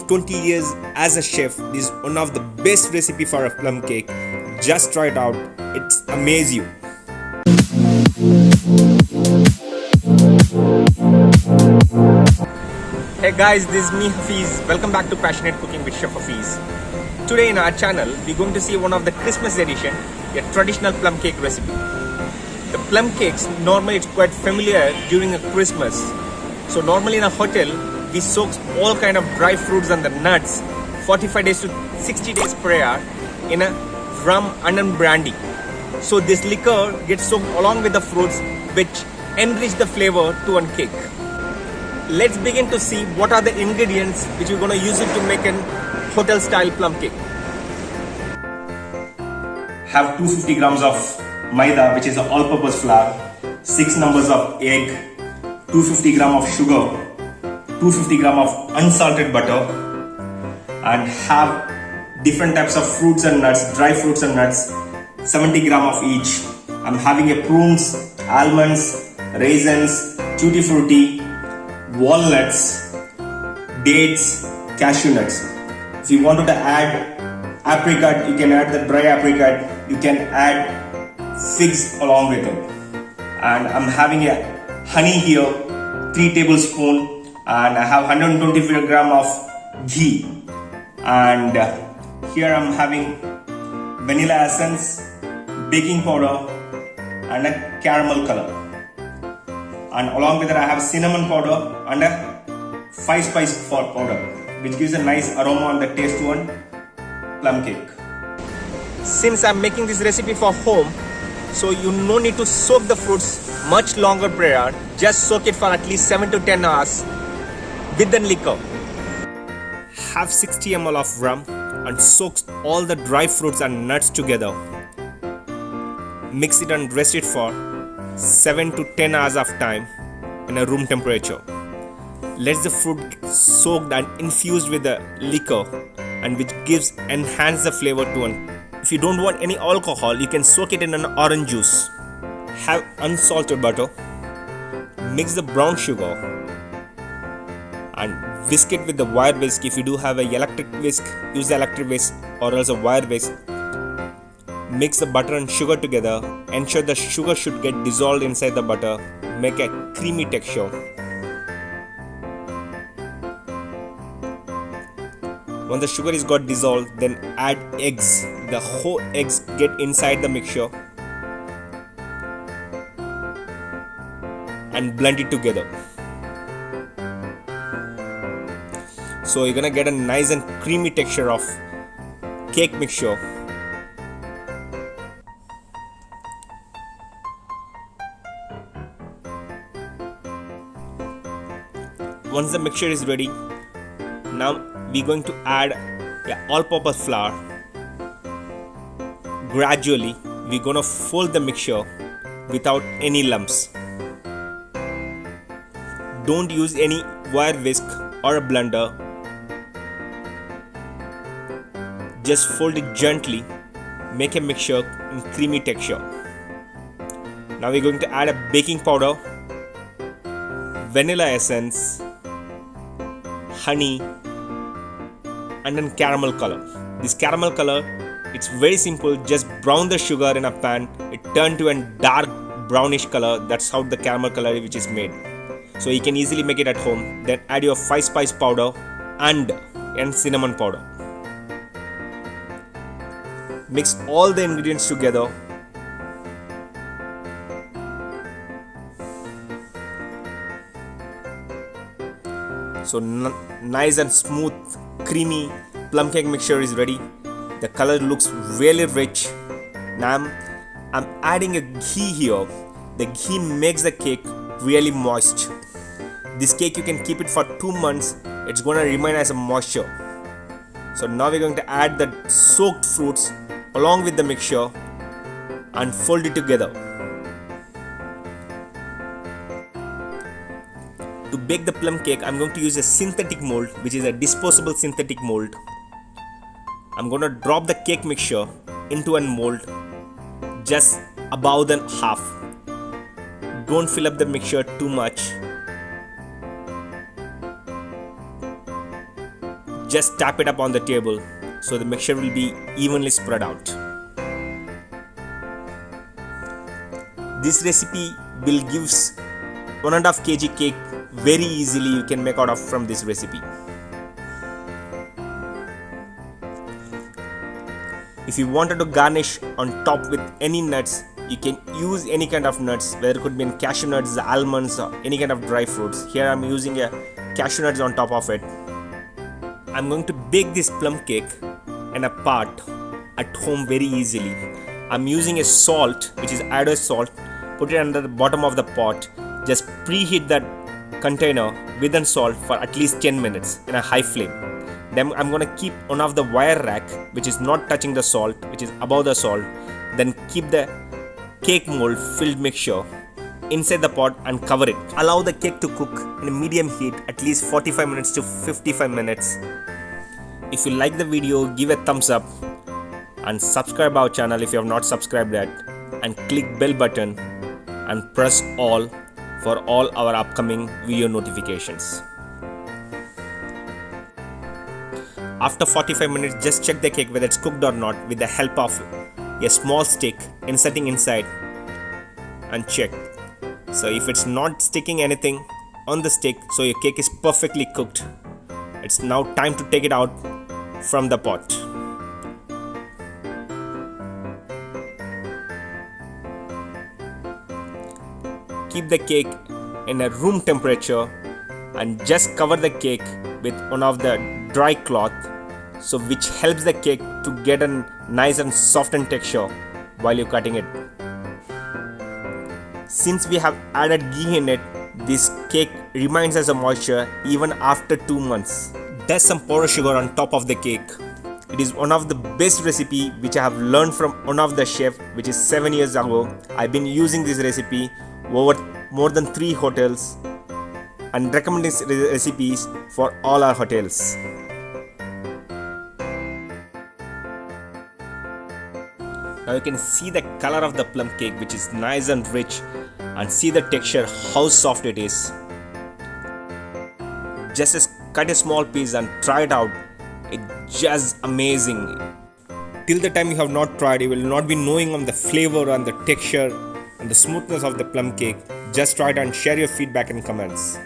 in 20 years as a chef, this is one of the best recipe for a plum cake. Just try it out. It's amaze you. Hey guys, this is me Hafiz. Welcome back to Passionate Cooking with Chef Hafiz. Today in our channel, we're going to see one of the Christmas edition, a traditional plum cake recipe. The plum cakes normally it's quite familiar during a Christmas. So normally in a hotel, we soak all kind of dry fruits and the nuts 45 days to 60 days prior in a rum and then brandy. So this liquor gets soaked along with the fruits which enrich the flavor to one cake. Let's begin to see what are the ingredients which we're going to use it to make an hotel style plum cake. Have 250 grams of maida, which is an all-purpose flour, 6 numbers of egg, 250 gram of sugar, 250 gram of unsalted butter, and have different types of fruits and nuts, dry fruits and nuts, 70 gram of each. I'm having a prunes, almonds, raisins, tutti frutti, walnuts, dates, cashew nuts. If you wanted to add apricot, you can add the dry apricot. You can add figs along with it. And I'm having a honey here, 3 tablespoons, and I have 125 gram of ghee. And here I'm having vanilla essence, baking powder, and a caramel color. And along with that I have cinnamon powder and a 5 spice powder, which gives a nice aroma and the taste to one plum cake. Since I'm making this recipe for home, so you no need to soak the fruits much longer prior. Just soak it for at least 7 to 10 hours with the liquor. Have 60 ml of rum and soak all the dry fruits and nuts together. Mix it and rest it for 7 to 10 hours of time in a room temperature. Let the fruit get soaked and infused with the liquor, and which enhance the flavor to one. If you don't want any alcohol, you can soak it in an orange juice. Have unsalted butter. Mix the brown sugar and whisk it with the wire whisk. If you do have a electric whisk, use the electric whisk or else a wire whisk. Mix the butter and sugar together. Ensure the sugar should get dissolved inside the butter. Make a creamy texture. When the sugar is got dissolved, then add eggs. The whole eggs get inside the mixture and blend it together. So you're gonna get a nice and creamy texture of cake mixture. Once the mixture is ready, now we're going to add all-purpose flour. Gradually, we're gonna fold the mixture without any lumps. Don't use any wire whisk or a blender. Just fold it gently. Make a mixture in creamy texture. Now we're going to add a baking powder, vanilla essence, honey, and then caramel color. This caramel color, it's very simple. Just brown the sugar in a pan. It turns to a dark brownish color. That's how the caramel color which is made. So you can easily make it at home. Then add your 5 spice powder and cinnamon powder. Mix all the ingredients together. So nice and smooth, creamy plum cake mixture is ready. The color looks really rich. Now I'm adding a ghee here. The ghee makes the cake really moist. This cake you can keep it for 2 months. It's gonna remain as a moisture. So now we're going to add the soaked fruits along with the mixture and fold it together. To bake the plum cake, I'm going to use a synthetic mold, which is a disposable synthetic mold. I'm going to drop the cake mixture into a mold just above the half. Don't fill up the mixture too much. just tap it up on the table so the mixture will be evenly spread out. This recipe will give 1.5 kg cake very easily. You can make out of from this recipe. If you wanted to garnish on top with any nuts, you can use any kind of nuts, whether it could be cashew nuts, almonds, or any kind of dry fruits. Here I'm using a cashew nuts on top of it. I'm going to bake this plum cake in a pot at home very easily. I'm using a salt, which is iodized salt. Put it under the bottom of the pot. Just preheat that container with salt for at least 10 minutes in a high flame. Then I'm going to keep one of the wire rack, which is not touching the salt, which is above the salt. Then keep the cake mold filled mixture inside the pot and cover it. Allow the cake to cook in a medium heat at least 45 minutes to 55 minutes. If you like the video, give a thumbs up and subscribe our channel if you have not subscribed yet, and click bell button and press all for all our upcoming video notifications. After 45 minutes, just check the cake whether it's cooked or not with the help of a small stick inserting inside and check. So if it's not sticking anything on the stick, so your cake is perfectly cooked. It's now time to take it out from the pot. Keep the cake in a room temperature and just cover the cake with one of the dry cloth, so which helps the cake to get a nice and softened texture while you're cutting it. Since we have added ghee in it, this cake remains as a moisture even after 2 months. There's some powdered sugar on top of the cake. It is one of the best recipe which I have learned from one of the chef, which is 7 years ago. I've been using this recipe over more than 3 hotels and recommending recipes for all our hotels. Now you can see the color of the plum cake, which is nice and rich, and see the texture, how soft it is. Just cut a small piece and try it out. It's just amazing. Till the time you have not tried, you will not be knowing on the flavor and the texture and the smoothness of the plum cake. Just try it and share your feedback in comments.